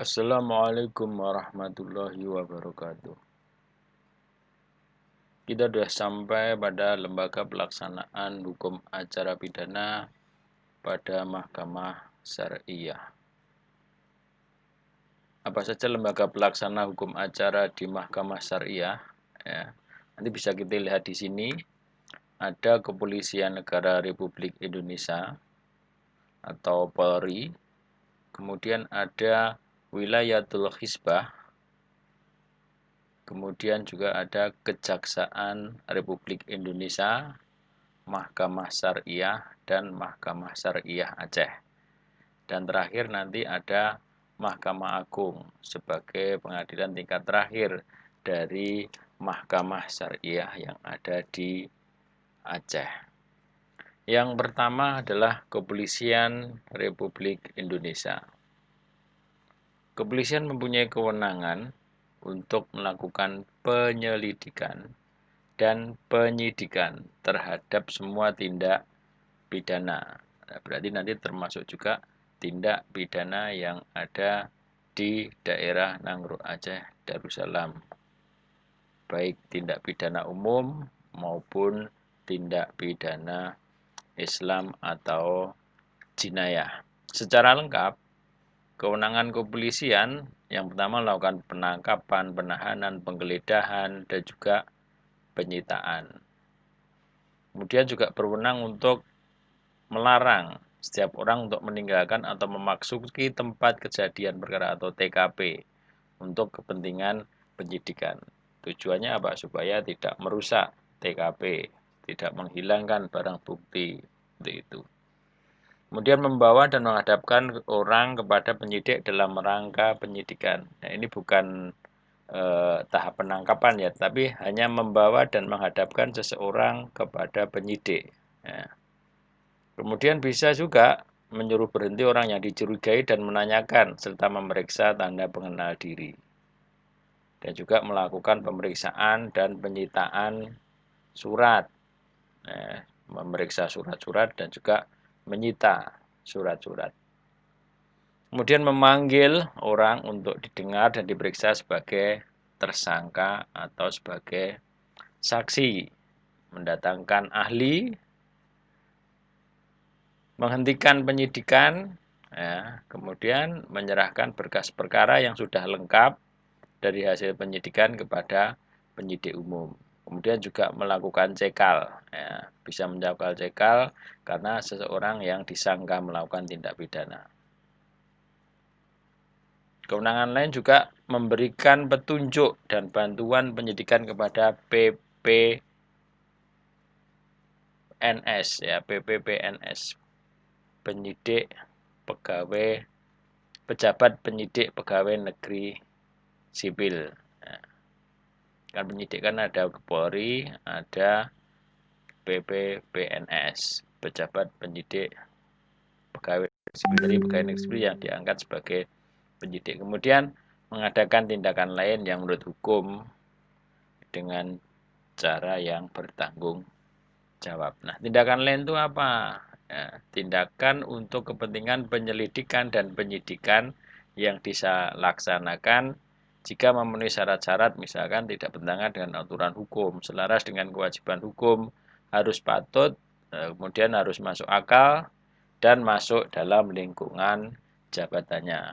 Assalamualaikum warahmatullahi wabarakatuh. Kita sudah sampai pada lembaga pelaksanaan hukum acara pidana pada Mahkamah Syariah. Apa saja lembaga pelaksana hukum acara di Mahkamah Syariah? Ya, nanti bisa kita lihat di sini. Ada Kepolisian Negara Republik Indonesia atau Polri. Kemudian ada Wilayatul Hisbah. Kemudian juga ada Kejaksaan Republik Indonesia, Mahkamah Syariah, dan Mahkamah Syariah Aceh. Dan terakhir nanti ada Mahkamah Agung sebagai pengadilan tingkat terakhir dari Mahkamah Syariah yang ada di Aceh. Yang pertama adalah Kepolisian Republik Indonesia. Kepolisian mempunyai kewenangan untuk melakukan penyelidikan dan penyidikan terhadap semua tindak pidana. Nah, berarti nanti termasuk juga tindak pidana yang ada di daerah Nangro Aceh Darussalam. Baik tindak pidana umum maupun tindak pidana Islam atau jinayah. Secara lengkap, kewenangan kepolisian yang pertama melakukan penangkapan, penahanan, penggeledahan, dan juga penyitaan. Kemudian juga berwenang untuk melarang setiap orang untuk meninggalkan atau memasuki tempat kejadian perkara atau TKP untuk kepentingan penyidikan. Tujuannya apa? Supaya tidak merusak TKP, tidak menghilangkan barang bukti, seperti itu. Kemudian membawa dan menghadapkan orang kepada penyidik dalam rangka penyidikan. Nah, ini bukan tahap penangkapan ya, tapi hanya membawa dan menghadapkan seseorang kepada penyidik. Ya. Kemudian bisa juga menyuruh berhenti orang yang dicurigai dan menanyakan serta memeriksa tanda pengenal diri. Dan juga melakukan pemeriksaan dan penyitaan surat. Memeriksa surat-surat dan juga menyita surat-surat. Kemudian memanggil orang untuk didengar dan diperiksa sebagai tersangka atau sebagai saksi. Mendatangkan ahli, menghentikan penyidikan, ya, kemudian menyerahkan berkas perkara yang sudah lengkap dari hasil penyidikan kepada penyidik umum. Kemudian juga melakukan cekal, ya, bisa melakukan cekal karena seseorang yang disangka melakukan tindak pidana. Kewenangan lain juga memberikan petunjuk dan bantuan penyidikan kepada PPNS, ya, PPPNS, penyidik pegawai pejabat penyidik pegawai negeri sipil. Nah, kan penyidik kan ada Polri, ada PPPNS, pejabat penyidik pegawai sipil, dari pegawai negeri sipil yang diangkat sebagai penyidik. Kemudian mengadakan tindakan lain yang menurut hukum dengan cara yang bertanggung jawab. Nah, tindakan lain itu apa? Ya, tindakan untuk kepentingan penyelidikan dan penyidikan yang dilaksanakan jika memenuhi syarat-syarat, misalkan tidak bertentangan dengan aturan hukum, selaras dengan kewajiban hukum, harus patut, kemudian harus masuk akal, dan masuk dalam lingkungan jabatannya.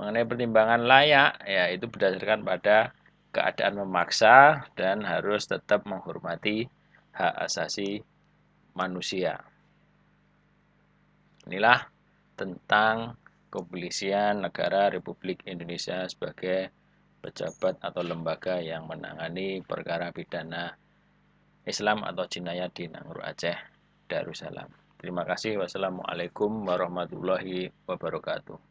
Mengenai pertimbangan layak, ya itu berdasarkan pada keadaan memaksa dan harus tetap menghormati hak asasi manusia. Inilah tentang Kepolisian Negara Republik Indonesia sebagai pejabat atau lembaga yang menangani perkara pidana Islam atau jinayah di Nangro Aceh Darussalam. Terima kasih. Wassalamualaikum warahmatullahi wabarakatuh.